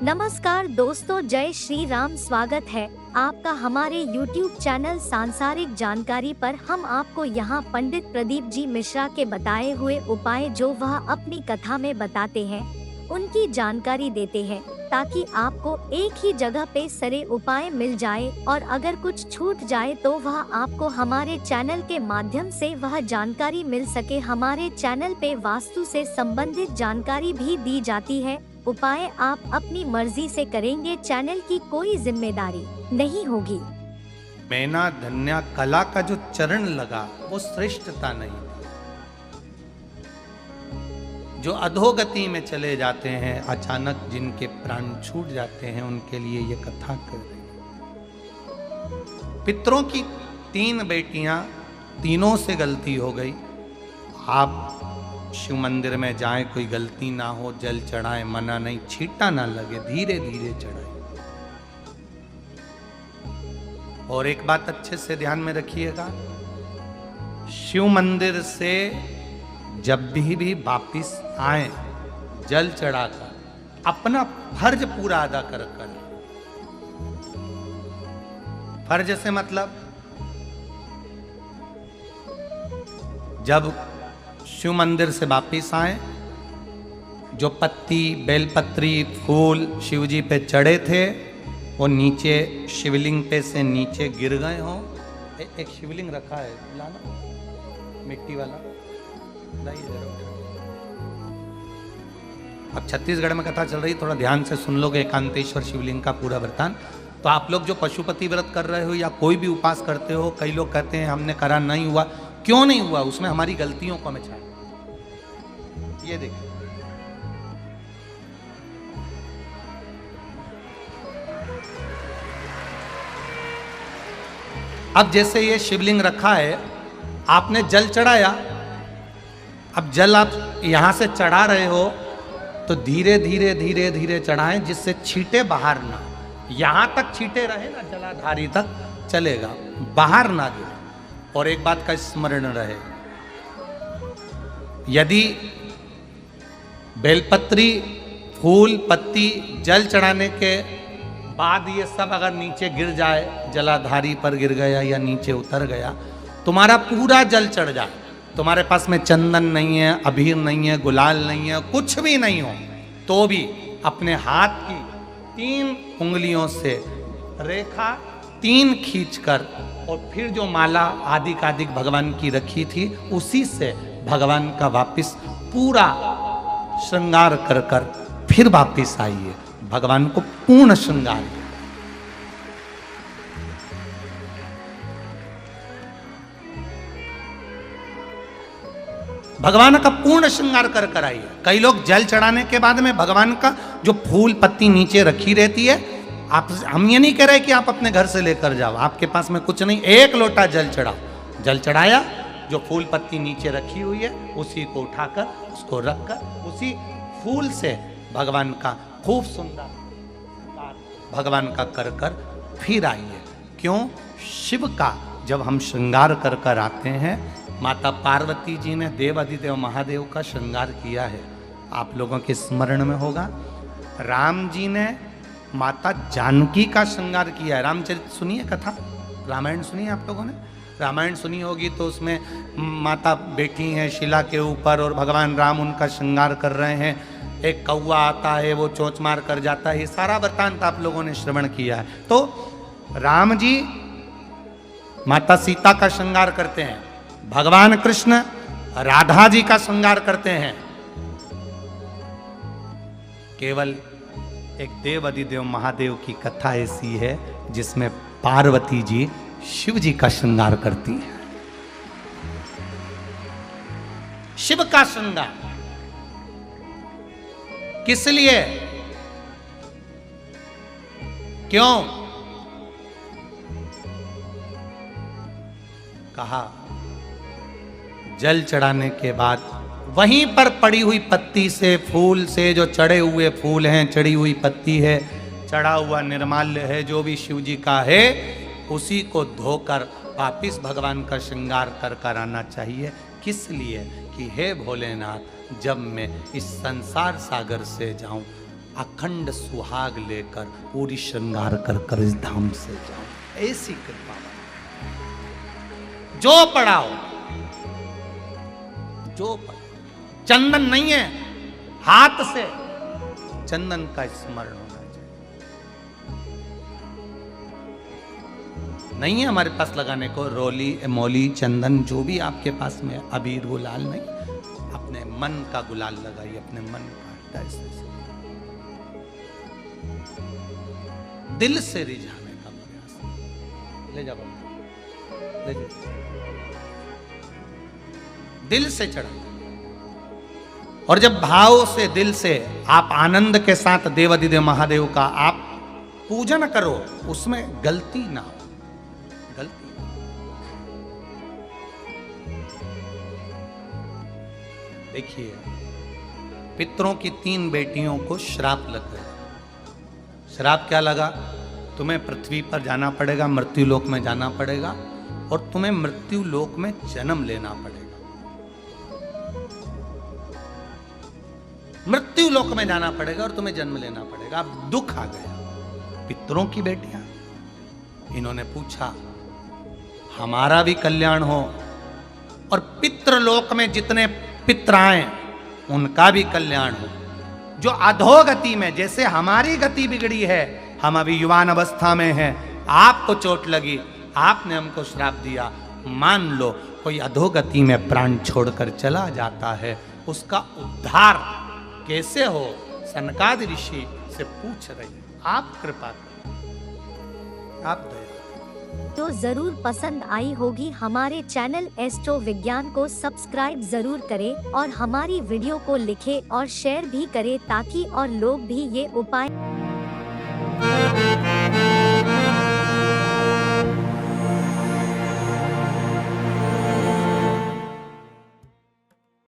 नमस्कार दोस्तों, जय श्री राम। स्वागत है आपका हमारे YouTube चैनल सांसारिक जानकारी पर। हम आपको यहाँ पंडित प्रदीप जी मिश्रा के बताए हुए उपाय जो वह अपनी कथा में बताते हैं उनकी जानकारी देते हैं, ताकि आपको एक ही जगह पे सारे उपाय मिल जाए और अगर कुछ छूट जाए तो वह आपको हमारे चैनल के माध्यम से वह जानकारी मिल सके। हमारे चैनल पे वास्तु से संबंधित जानकारी भी दी जाती है। उपाय आप अपनी मर्जी से करेंगे, चैनल की कोई जिम्मेदारी नहीं होगी। मैना धन्या कला का जो चरण लगा वो श्रेष्ठता नहीं थी। जो अधोगति में चले जाते हैं, अचानक जिनके प्राण छूट जाते हैं, उनके लिए ये कथा कर रही है। पितरों की 3 बेटियां, तीनों से गलती हो गई। आप शिव मंदिर में जाएं, कोई गलती ना हो, जल चढ़ाएं, मना नहीं, छींटा ना लगे, धीरे धीरे चढ़ाएं। और एक बात अच्छे से ध्यान में रखिएगा, शिव मंदिर से जब भी वापिस आए, जल चढ़ाकर अपना फर्ज पूरा अदा कर। फर्ज से मतलब जब शिव मंदिर से वापिस आए, जो पत्ती, बेलपत्री, फूल शिव जी पे चढ़े थे वो नीचे शिवलिंग पे से नीचे गिर गए हों। एक शिवलिंग रखा है, लाना मिट्टी वाला, लाइए जरा। अब छत्तीसगढ़ में कथा चल रही, थोड़ा ध्यान से सुन लोगे एकांतेश्वर शिवलिंग का पूरा वृतांत। तो आप लोग जो पशुपति व्रत कर रहे हो या कोई भी उपास करते हो, कई लोग कहते हैं हमने करा नहीं हुआ। क्यों नहीं हुआ? उसमें हमारी गलतियों को हमें चाहिए। ये देखिए, अब जैसे ये शिवलिंग रखा है, आपने जल चढ़ाया। अब जल आप यहां से चढ़ा रहे हो तो धीरे धीरे धीरे धीरे चढ़ाएं, जिससे छींटे बाहर ना, यहां तक छींटे रहे ना, जलाधारी तक चलेगा, बाहर ना गिरे। और एक बात का स्मरण रहे, यदि बेलपत्री, फूल, पत्ती जल चढ़ाने के बाद ये सब अगर नीचे गिर जाए, जलाधारी पर गिर गया या नीचे उतर गया, तुम्हारा पूरा जल चढ़ जाए, तुम्हारे पास में चंदन नहीं है, अबीर नहीं है, गुलाल नहीं है, कुछ भी नहीं हो, तो भी अपने हाथ की 3 उंगलियों से रेखा 3 खींचकर और फिर जो माला आदिकादिक भगवान की रखी थी उसी से भगवान का वापिस पूरा श्रृंगार कर कर फिर वापिस आइए, भगवान को पूर्ण श्रृंगार। भगवान का पूर्ण श्रृंगार कर कर आइए। कई लोग जल चढ़ाने के बाद में भगवान का जो फूल पत्ती नीचे रखी रहती है, हम ये नहीं कह रहे कि आप अपने घर से लेकर जाओ, आपके पास में कुछ नहीं, 1 लोटा जल चढ़ाओ। जल चढ़ाया, जो फूल पत्ती नीचे रखी हुई है उसी को उठाकर, उसको रखकर, उसी फूल से भगवान का खूब सुंदर भगवान का कर कर फिर आइए। क्यों? शिव का जब हम श्रृंगार कर कर आते हैं, माता पार्वती जी ने देवाधिदेव महादेव का श्रृंगार किया है, आप लोगों के स्मरण में होगा। राम जी ने माता जानकी का श्रृंगार किया है। रामचरित सुनिए कथा, रामायण सुनिए आप लोगों ने, रामायण सुनी होगी तो उसमें माता बैठी हैं शिला के ऊपर और भगवान राम उनका श्रृंगार कर रहे हैं। एक कौवा आता है, वो चोंच मार कर जाता है, ये सारा वृत्तांत आप लोगों ने श्रवण किया है। तो राम जी माता सीता का श्रृंगार करते हैं, भगवान कृष्ण राधा जी का श्रृंगार करते हैं। केवल एक देव अधिदेव महादेव की कथा ऐसी है जिसमें पार्वती जी शिव जी का श्रृंगार करती हैं। शिव का श्रृंगार किस लिए? क्यों? कहा जल चढ़ाने के बाद वहीं पर पड़ी हुई पत्ती से, फूल से, जो चढ़े हुए फूल हैं, चढ़ी हुई पत्ती है, चढ़ा हुआ निर्माल्य है, जो भी शिव जी का है, उसी को धोकर वापिस भगवान का श्रृंगार कर कर आना चाहिए। किस लिए? कि हे भोलेनाथ, जब मैं इस संसार सागर से जाऊं, अखंड सुहाग लेकर पूरी श्रृंगार कर कर इस धाम से जाओ। ऐसी कृपा जो पढ़ाओ, जो पढ़ाओ। चंदन नहीं है, हाथ से चंदन का स्मरण होना चाहिए। नहीं है हमारे पास लगाने को रोली, मोली, चंदन, जो भी आपके पास में, अबीर, गुलाल नहीं, अपने मन का गुलाल लगाइए, अपने मन का दिल से रिझाने का प्रयास। ले जाओ, ले जाओ, दिल से चढ़ा। और जब भाव से, दिल से आप आनंद के साथ देवाधिदेव महादेव का आप पूजन करो, उसमें गलती ना हो, गलती। देखिए, पितरों की 3 बेटियों को श्राप लग गया। श्राप क्या लगा? तुम्हें पृथ्वी पर जाना पड़ेगा, मृत्यु लोक में जाना पड़ेगा, और तुम्हें मृत्यु लोक में जन्म लेना पड़ेगा। मृत्यु लोक में जाना पड़ेगा और तुम्हें जन्म लेना पड़ेगा। अब दुख आ गया। पितरों की बेटियां, इन्होंने पूछा हमारा भी कल्याण हो और पितृलोक में जितने पितर आए उनका भी कल्याण हो। जो अधोगति में, जैसे हमारी गति बिगड़ी है, हम अभी युवान अवस्था में हैं, आपको चोट लगी, आपने हमको श्राप दिया, मान लो कोई अधोगति में प्राण छोड़कर चला जाता है, उसका उद्धार कैसे हो? सनकादि ऋषि से पूछ रही, आप कृपा करें, आप दया। तो जरूर पसंद आई होगी हमारे चैनल एस्ट्रो विज्ञान को सब्सक्राइब जरूर करें और हमारी वीडियो को लिखें और शेयर भी करें ताकि और लोग भी ये उपाय